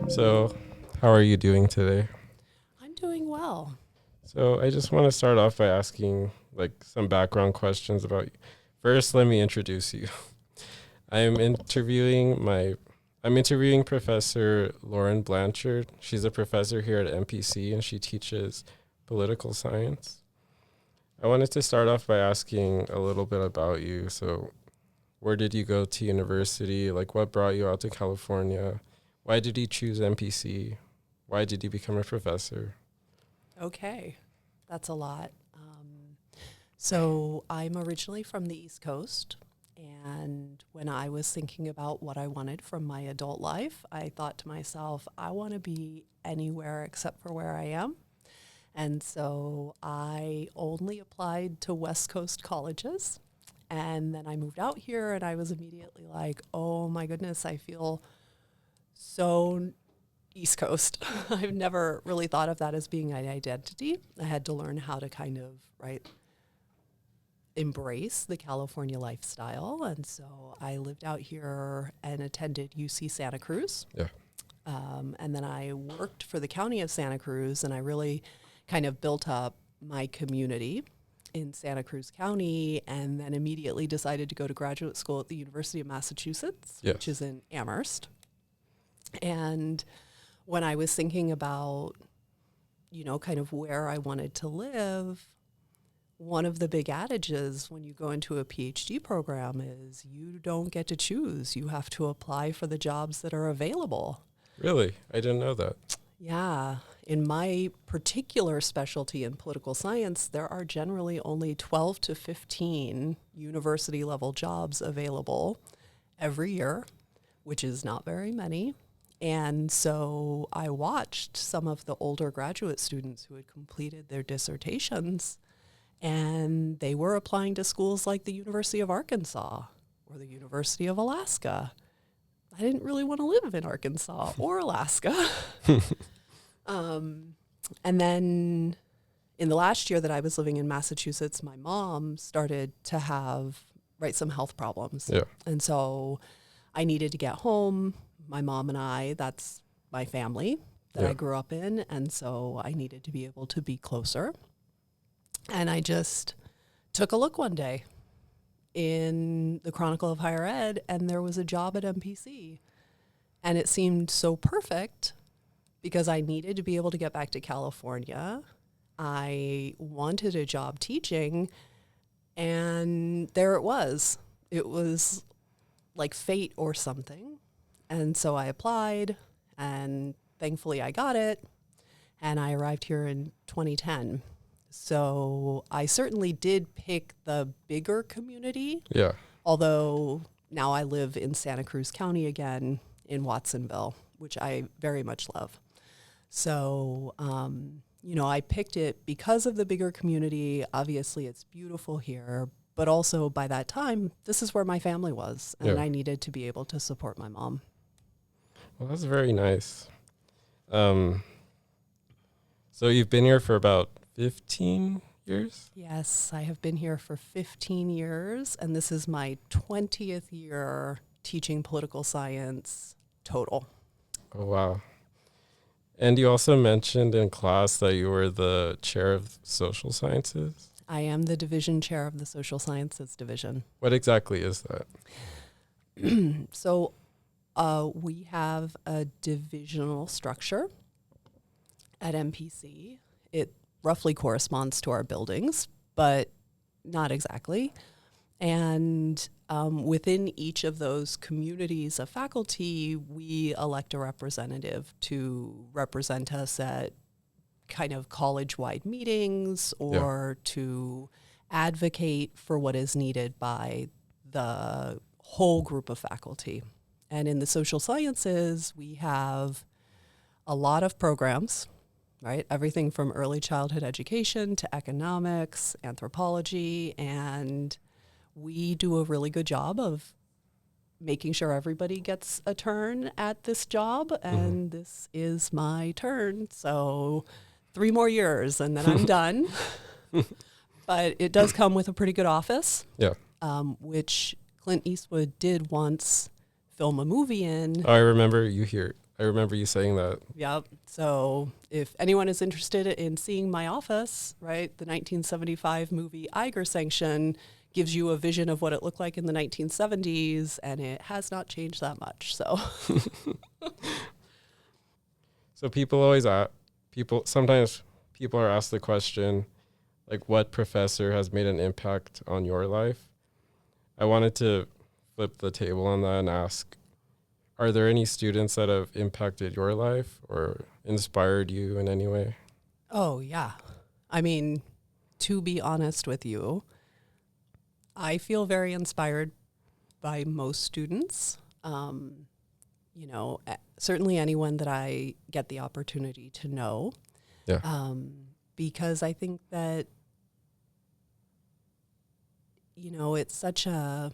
So, how are you doing today? I'm doing well. So, I just want to start off by asking some background questions about you. First, let me introduce you. I'm interviewing my I'm interviewing Professor Lauren Blanchard. She's a professor here at MPC and she teaches political science. I wanted to start off by asking a little bit about you. So, where did you go to university? Like, what brought you out to California? Why did you choose MPC? Why did you become a professor? Okay, that's a lot. So I'm originally from the East Coast, and when I was thinking about what I wanted from my adult life, I thought to myself, I want to be anywhere except for where I am. And so I only applied to West Coast colleges. And then I moved out here and I was immediately like, oh my goodness, I feel so East Coast. I've never really thought of that as being an identity. I had to learn how to kind of, embrace the California lifestyle. And so I lived out here and attended UC Santa Cruz. Yeah. And then I worked for the county of Santa Cruz, and I really kind of built up my community in Santa Cruz County, and then immediately decided to go to graduate school at the University of Massachusetts, Yes. which is in Amherst. And when I was thinking about, kind of where I wanted to live, one of the big adages when you go into a PhD program is you don't get to choose. You have to apply for the jobs that are available. Really? I didn't know that. Yeah. In my particular specialty in political science, there are generally only 12 to 15 university level jobs available every year, which is not very many. And so I watched some of the older graduate students who had completed their dissertations, and they were applying to schools like the University of Arkansas or the University of Alaska. I didn't really want to live in Arkansas or Alaska. And then in the last year that I was living in Massachusetts, my mom started to have some health problems. Yeah. And so I needed to get home. My mom and I, that's my family that Yeah. I grew up in. And so I needed to be able to be closer. And I just took a look one day in the Chronicle of Higher Ed, and there was a job at MPC. And it seemed so perfect because I needed to be able to get back to California. I wanted a job teaching, and there it was. It was like fate or something. And so I applied, and thankfully I got it, and I arrived here in 2010. So I certainly did pick the bigger community, Yeah. although now I live in Santa Cruz County again in Watsonville, which I very much love. So, I picked it because of the bigger community. Obviously, it's beautiful here, but also by that time, this is where my family was, and Yeah. I needed to be able to support my mom. Well, that's very nice. So you've been here for about 15 years? Yes, I have been here for 15 years, and this is my 20th year teaching political science total. Oh, wow. And you also mentioned in class that you were the chair of social sciences. I am the division chair of the social sciences division. What exactly is that? So we have a divisional structure at MPC. It roughly corresponds to our buildings, but not exactly. And within each of those communities of faculty, we elect a representative to represent us at kind of college-wide meetings or to advocate for what is needed by the whole group of faculty. And in the social sciences, we have a lot of programs, right? Everything from early childhood education to economics, anthropology, and we do a really good job of making sure everybody gets a turn at this job, and this is my turn. So 3 more years and then I'm done. But it does come with a pretty good office. Yeah. Which Clint Eastwood did once film a movie in. Oh, I remember you saying that. Yep. So if anyone is interested in seeing my office, right, the 1975 movie Eiger Sanction gives you a vision of what it looked like in the 1970s, and it has not changed that much. So, So sometimes people are asked the question, like, what professor has made an impact on your life? I wanted to flip the table on that and ask, are there any students that have impacted your life or inspired you in any way? oh, yeah. I mean, to be honest with you, I feel very inspired by most students. Certainly anyone that I get the opportunity to know. Yeah. Because I think that, it's such a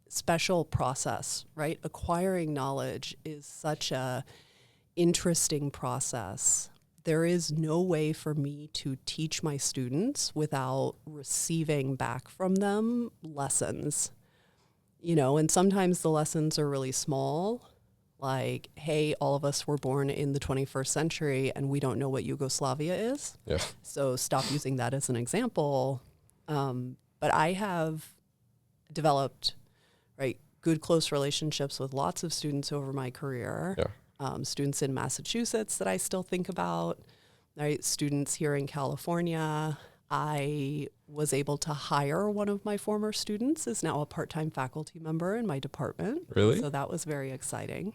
special process, right? Acquiring knowledge is such a interesting process. There is no way for me to teach my students without receiving back from them lessons, and sometimes the lessons are really small, like, hey, all of us were born in the 21st century and we don't know what Yugoslavia is. Yeah. So stop using that as an example. But I have developed, right, good close relationships with lots of students over my career. Yeah. Students in Massachusetts that I still think about, right? Students here in California. I was able to hire one of my former students is now a part-time faculty member in my department. Really? So that was very exciting.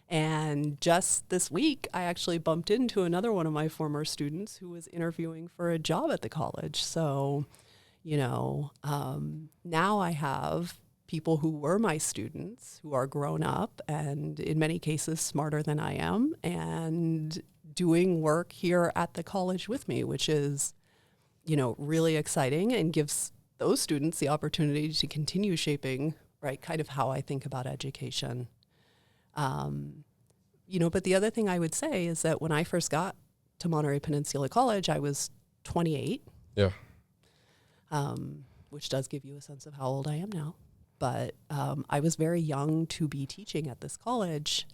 And just this week, I actually bumped into another one of my former students who was interviewing for a job at the college. So, now I have people who were my students who are grown up and in many cases smarter than I am and doing work here at the college with me, which is, really exciting and gives those students the opportunity to continue shaping, right, kind of how I think about education. But the other thing I would say is that when I first got to Monterey Peninsula College, I was 28. Yeah. Which does give you a sense of how old I am now. But I was very young to be teaching at this college.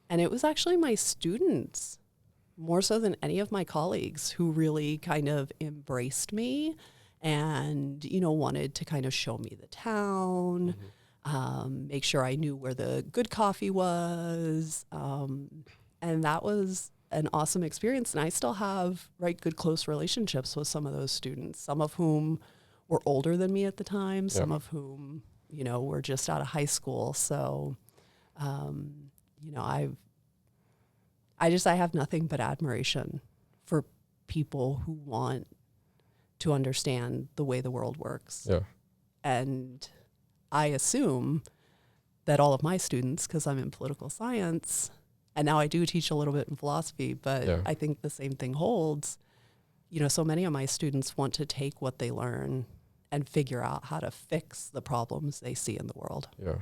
And it was actually my students, more so than any of my colleagues, who really kind of embraced me and, wanted to kind of show me the town, make sure I knew where the good coffee was. And that was an awesome experience. And I still have, right, good close relationships with some of those students, some of whom were older than me at the time, some of whom, were just out of high school. So, I have nothing but admiration for people who want to understand the way the world works. Yeah. And I assume that all of my students, because I'm in political science, and now I do teach a little bit in philosophy, but I think the same thing holds. So many of my students want to take what they learn and figure out how to fix the problems they see in the world. Yeah.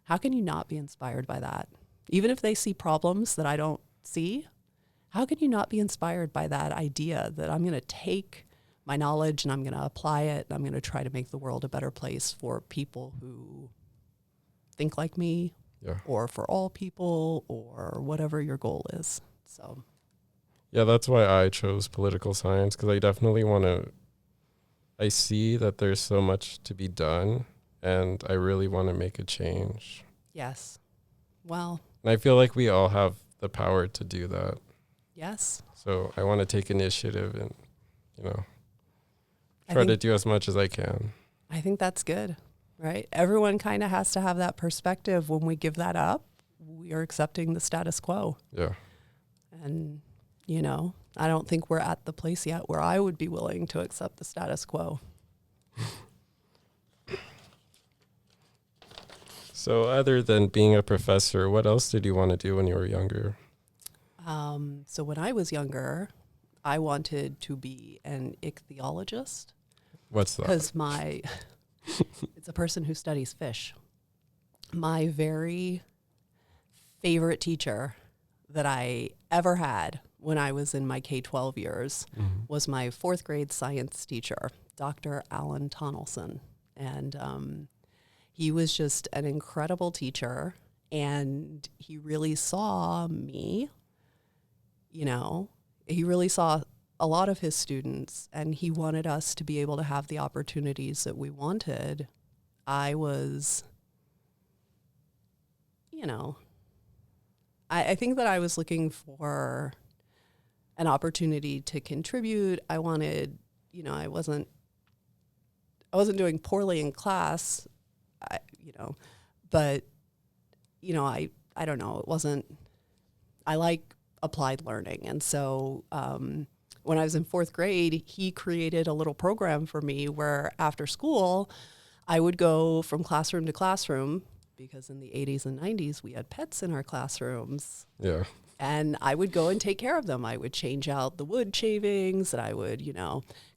How can you not be inspired by that? Even if they see problems that I don't see, how can you not be inspired by that idea that I'm going to take my knowledge and I'm going to apply it and I'm going to try to make the world a better place for people who think like me, or for all people, or whatever your goal is. So, yeah, that's why I chose political science, because I definitely I see that there's so much to be done and I really want to make a change. Yes. Well. And I feel like we all have the power to do that. Yes. So I want to take initiative and, try to do as much as I can. I think that's good, right? Everyone kind of has to have that perspective. When we give that up, we are accepting the status quo. Yeah. And, I don't think we're at the place yet where I would be willing to accept the status quo. So other than being a professor, what else did you want to do when you were younger? So when I was younger, I wanted to be an ichthyologist. What's that? Because it's a person who studies fish. My very favorite teacher that I ever had when I was in my K-12 years was my fourth grade science teacher, Dr. Alan Tonelson. And he was just an incredible teacher, and he really saw me, he really saw a lot of his students, and he wanted us to be able to have the opportunities that we wanted. I was, I think that I was looking for an opportunity to contribute. I wanted, I wasn't doing poorly in class, but, I don't know, it wasn't, I like applied learning. And so when I was in fourth grade, he created a little program for me where after school, I would go from classroom to classroom, because in the 80s and 90s, we had pets in our classrooms. Yeah. And I would go and take care of them. I would change out the wood shavings, and I would,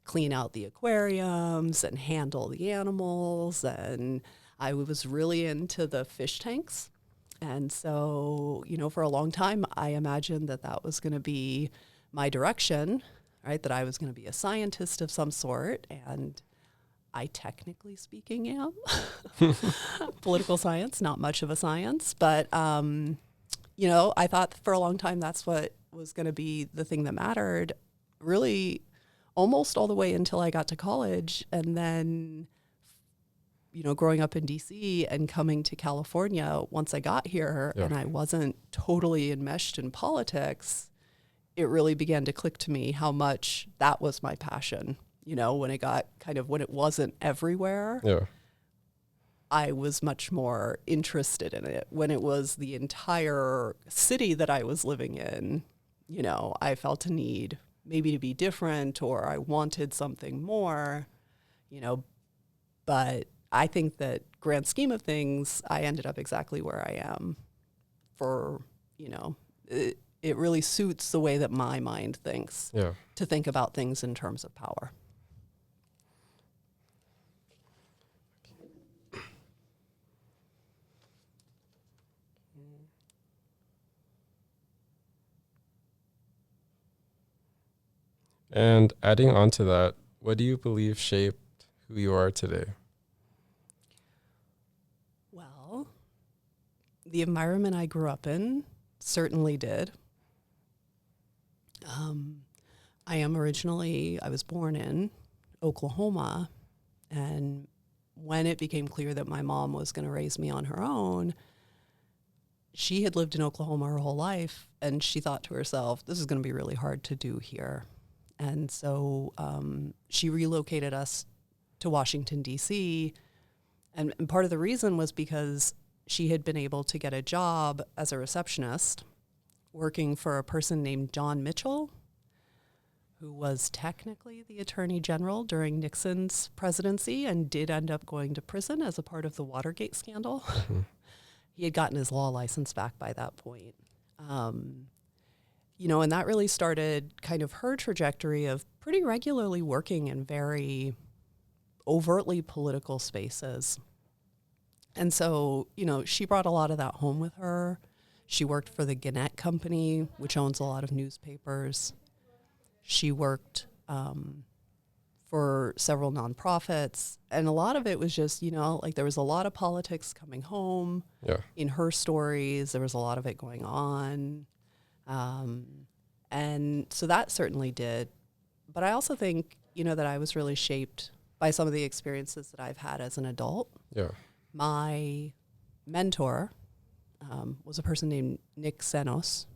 clean out the aquariums and handle the animals. And I was really into the fish tanks. And so, for a long time, I imagined that that was going to be my direction, right? That I was going to be a scientist of some sort. And I, technically speaking, am. Political science, not much of a science. But, I thought for a long time that's what was going to be the thing that mattered, really almost all the way until I got to college. And then, growing up in DC and coming to California, once I got here and I wasn't totally enmeshed in politics, it really began to click to me how much that was my passion. When it wasn't everywhere. Yeah. I was much more interested in it. When it was the entire city that I was living in, I felt a need maybe to be different, or I wanted something more, but I think that grand scheme of things, I ended up exactly where I am for, it really suits the way that my mind thinks to think about things in terms of power. And adding on to that, what do you believe shaped who you are today? Well, the environment I grew up in certainly did. I was born in Oklahoma, and when it became clear that my mom was going to raise me on her own, she had lived in Oklahoma her whole life, and she thought to herself, this is going to be really hard to do here. And so she relocated us to Washington, D.C., and part of the reason was because she had been able to get a job as a receptionist working for a person named John Mitchell, who was technically the Attorney General during Nixon's presidency and did end up going to prison as a part of the Watergate scandal. Mm-hmm. He had gotten his law license back by that point. And that really started kind of her trajectory of pretty regularly working in very overtly political spaces. And so, she brought a lot of that home with her. She worked for the Gannett Company, which owns a lot of newspapers. She worked for several nonprofits. And a lot of it was just, there was a lot of politics coming home. Yeah. In her stories, there was a lot of it going on. And so that certainly did. But I also think, that I was really shaped by some of the experiences that I've had as an adult. Yeah. My mentor was a person named Nick Senos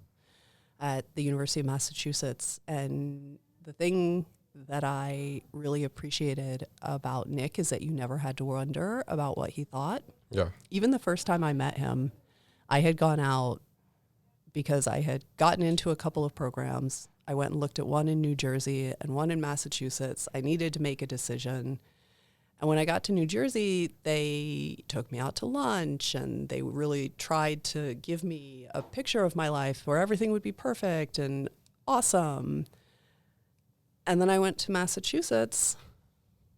at the University of Massachusetts. And the thing that I really appreciated about Nick is that you never had to wonder about what he thought. Yeah. Even the first time I met him, I had gone out because I had gotten into a couple of programs. I went and looked at one in New Jersey and one in Massachusetts. I needed to make a decision. And when I got to New Jersey, they took me out to lunch, and they really tried to give me a picture of my life where everything would be perfect and awesome. And then I went to Massachusetts,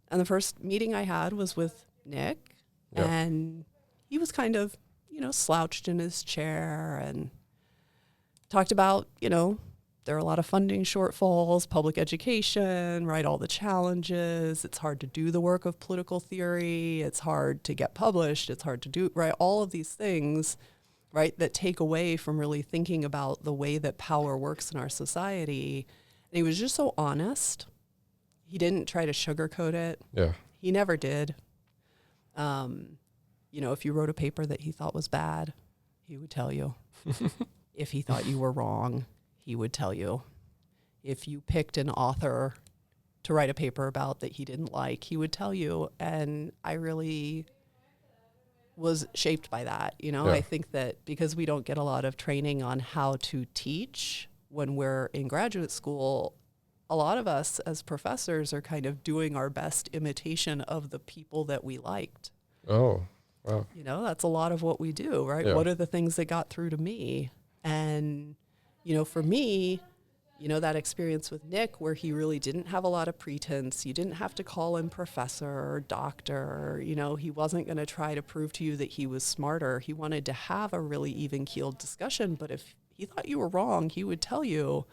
and the first meeting I had was with Nick, and he was kind of, slouched in his chair and talked about, there are a lot of funding shortfalls, public education, right? All the challenges. It's hard to do the work of political theory. It's hard to get published. It's hard to do, right? All of these things, right, that take away from really thinking about the way that power works in our society. And he was just so honest. He didn't try to sugarcoat it. Yeah. He never did. If you wrote a paper that he thought was bad, he would tell you. If he thought you were wrong, he would tell you. If you picked an author to write a paper about that he didn't like, he would tell you. And I really was shaped by that. Yeah. I think that because we don't get a lot of training on how to teach when we're in graduate school, a lot of us as professors are kind of doing our best imitation of the people that we liked. Oh, wow. That's a lot of what we do, right? Yeah. What are the things that got through to me? And, for me, that experience with Nick where he really didn't have a lot of pretense. You didn't have to call him professor or doctor. He wasn't going to try to prove to you that he was smarter. He wanted to have a really even-keeled discussion. But if he thought you were wrong, he would tell you.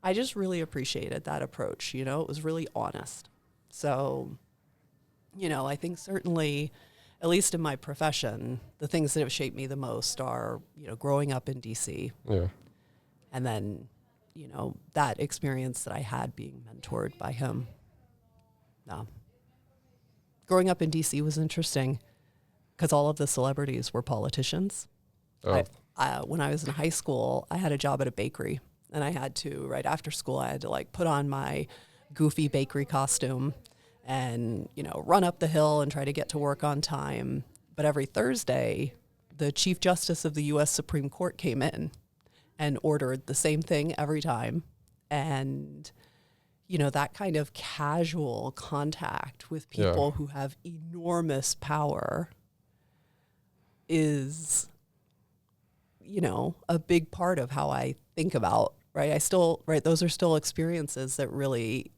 I just really appreciated that approach. It was really honest. So, I think certainly, at least in my profession, the things that have shaped me the most are, growing up in DC. Yeah. And then, that experience that I had being mentored by him. No. Growing up in DC was interesting because all of the celebrities were politicians. Oh. When I was in high school, I had a job at a bakery. And I had to, right after school, I had to put on my goofy bakery costume and, run up the hill and try to get to work on time. But every Thursday, the Chief Justice of the U.S. Supreme Court came in and ordered the same thing every time. And, that kind of casual contact with people who have enormous power is, a big part of how I think about, right? Those are still experiences that really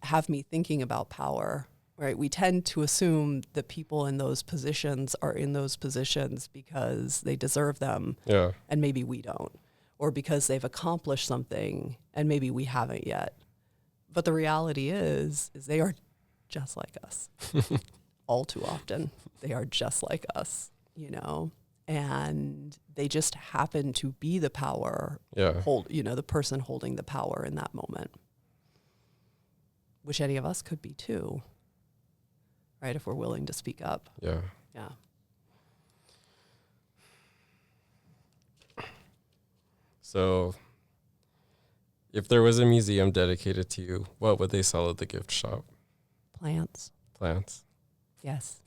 have me thinking about power, right? We tend to assume that people in those positions are in those positions because they deserve them. Yeah. And maybe we don't, or because they've accomplished something and maybe we haven't yet. But the reality is they are just like us. All too often, they are just like us, and they just happen to be the power, the person holding the power in that moment, which any of us could be too, right? If we're willing to speak up. Yeah. Yeah. So if there was a museum dedicated to you, what would they sell at the gift shop? Plants. Plants. Yes.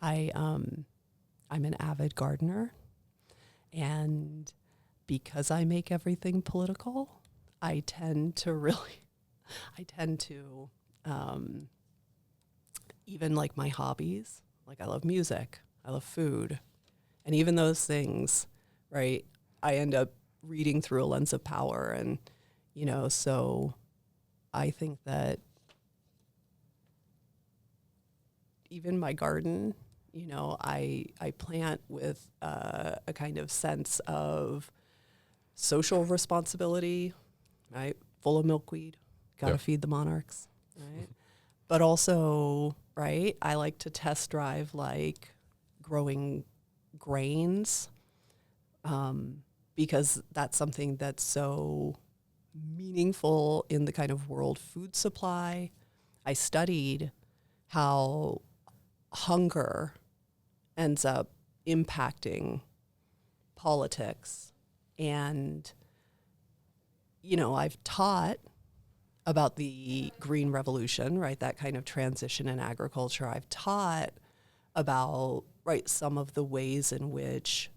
I'm an avid gardener, and because I make everything political, I tend to even like my hobbies, like I love music, I love food, and even those things, right? I end up reading through a lens of power, and, so I think that even my garden, I plant with a kind of sense of social responsibility, right? Full of milkweed, gotta feed the monarchs, right? But also, right, I like to test drive growing grains, because that's something that's so meaningful in the kind of world food supply. I studied how hunger ends up impacting politics. And, I've taught about the Green Revolution, right? That kind of transition in agriculture. I've taught about, right, some of the ways in which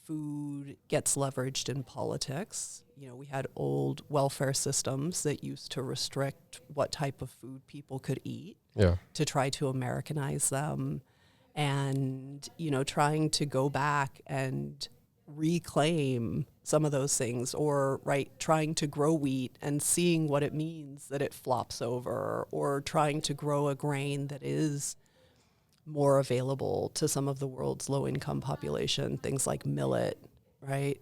food gets leveraged in politics. We had old welfare systems that used to restrict what type of food people could eat to try to Americanize them. And, trying to go back and reclaim some of those things, or, right, trying to grow wheat and seeing what it means that it flops over, or trying to grow a grain that is more available to some of the world's low-income population, things like millet, right?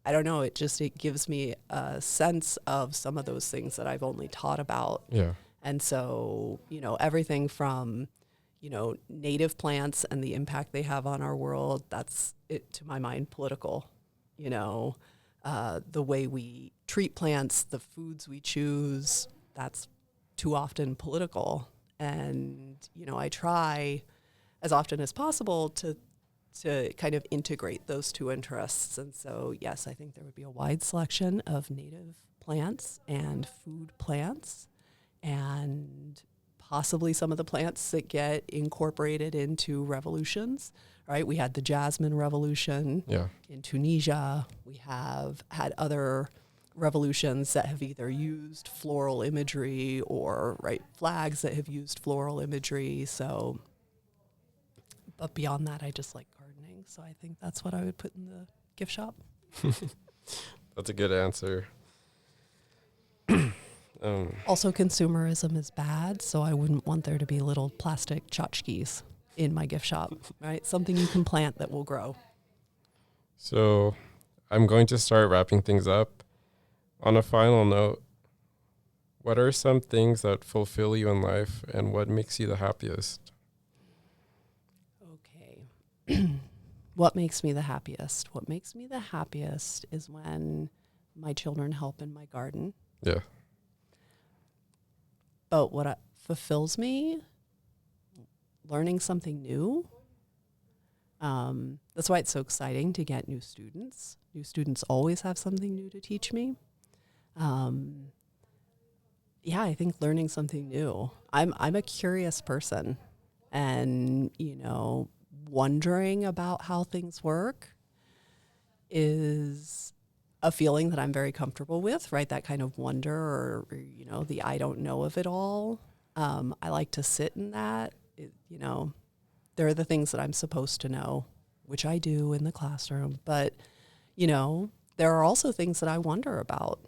I don't know, it gives me a sense of some of those things that I've only taught about. Yeah. And so, everything from, native plants and the impact they have on our world, that's it, to my mind, political. The way we treat plants, the foods we choose, that's too often political. And, I try as often as possible to kind of integrate those two interests. And so, yes, I think there would be a wide selection of native plants and food plants, and possibly some of the plants that get incorporated into revolutions, right? We had the jasmine revolution in Tunisia. We have had other revolutions that have either used floral imagery or, right, flags that have used floral imagery. So, but beyond that, I just like gardening. So I think that's what I would put in the gift shop. That's a good answer. Also, consumerism is bad, so I wouldn't want there to be little plastic tchotchkes in my gift shop, right? Something you can plant that will grow. So I'm going to start wrapping things up. On a final note, what are some things that fulfill you in life, and what makes you the happiest? Okay. What makes me the happiest? What makes me the happiest is when my children help in my garden. Yeah. But what fulfills me, learning something new. That's why it's so exciting to get new students. New students always have something new to teach me. I think learning something new. I'm a curious person, and wondering about how things work is a feeling that I'm very comfortable with, right? That kind of wonder, or the I don't know of it all. I like to sit in that. There are the things that I'm supposed to know, which I do in the classroom, but there are also things that I wonder about.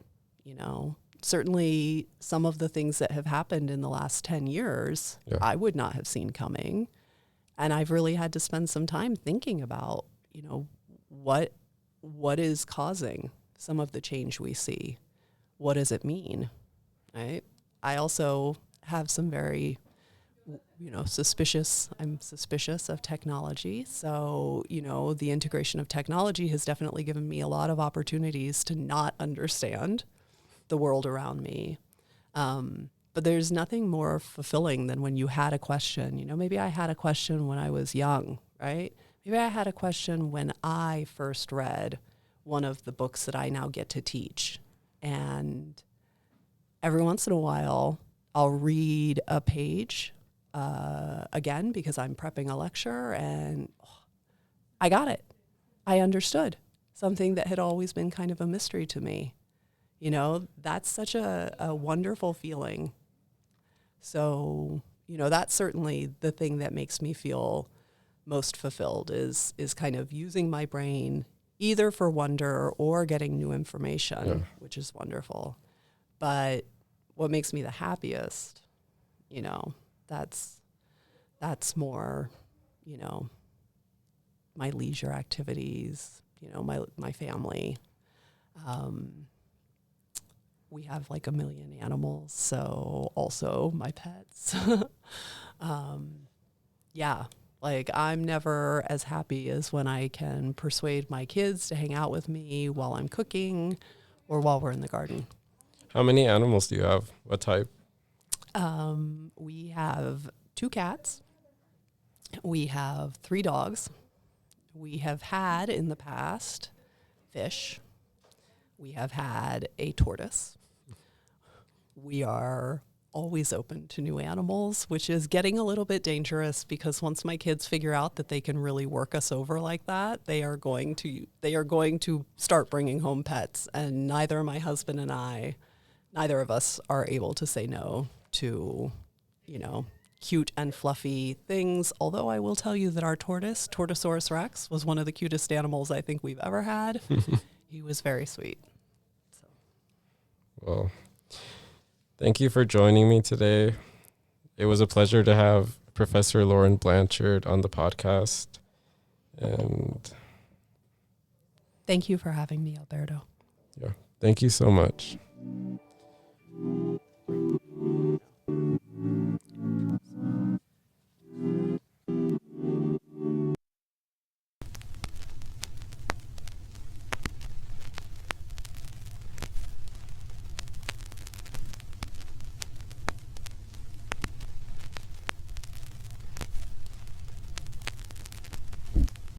Certainly some of the things that have happened in the last 10 years, I would not have seen coming. And I've really had to spend some time thinking about, what is causing some of the change we see? What does it mean? Right? I also have some very, I'm suspicious of technology. So, the integration of technology has definitely given me a lot of opportunities to not understand the world around me. But there's nothing more fulfilling than when you had a question. Maybe I had a question when I was young, right? Maybe I had a question when I first read one of the books that I now get to teach. And every once in a while, I'll read a page again because I'm prepping a lecture, and I got it. I understood something that had always been kind of a mystery to me. That's such a wonderful feeling. So, that's certainly the thing that makes me feel most fulfilled is kind of using my brain either for wonder or getting new information, which is wonderful. But what makes me the happiest, that's more, my leisure activities, my family. We have like 1 million animals, so also my pets. I'm never as happy as when I can persuade my kids to hang out with me while I'm cooking or while we're in the garden. How many animals do you have? What type? We have 2 cats. We have 3 dogs. We have had in the past fish. We have had a tortoise. We are always open to new animals, which is getting a little bit dangerous because once my kids figure out that they can really work us over like that, they are going to start bringing home pets. And neither my husband and I, neither of us are able to say no to, cute and fluffy things. Although I will tell you that our tortoise, Tortosaurus rex, was one of the cutest animals I think we've ever had. He was very sweet. So. Well, thank you for joining me today. It was a pleasure to have Professor Lauren Blanchard on the podcast. And Thank you for having me, Alberto. Yeah. Thank you so much.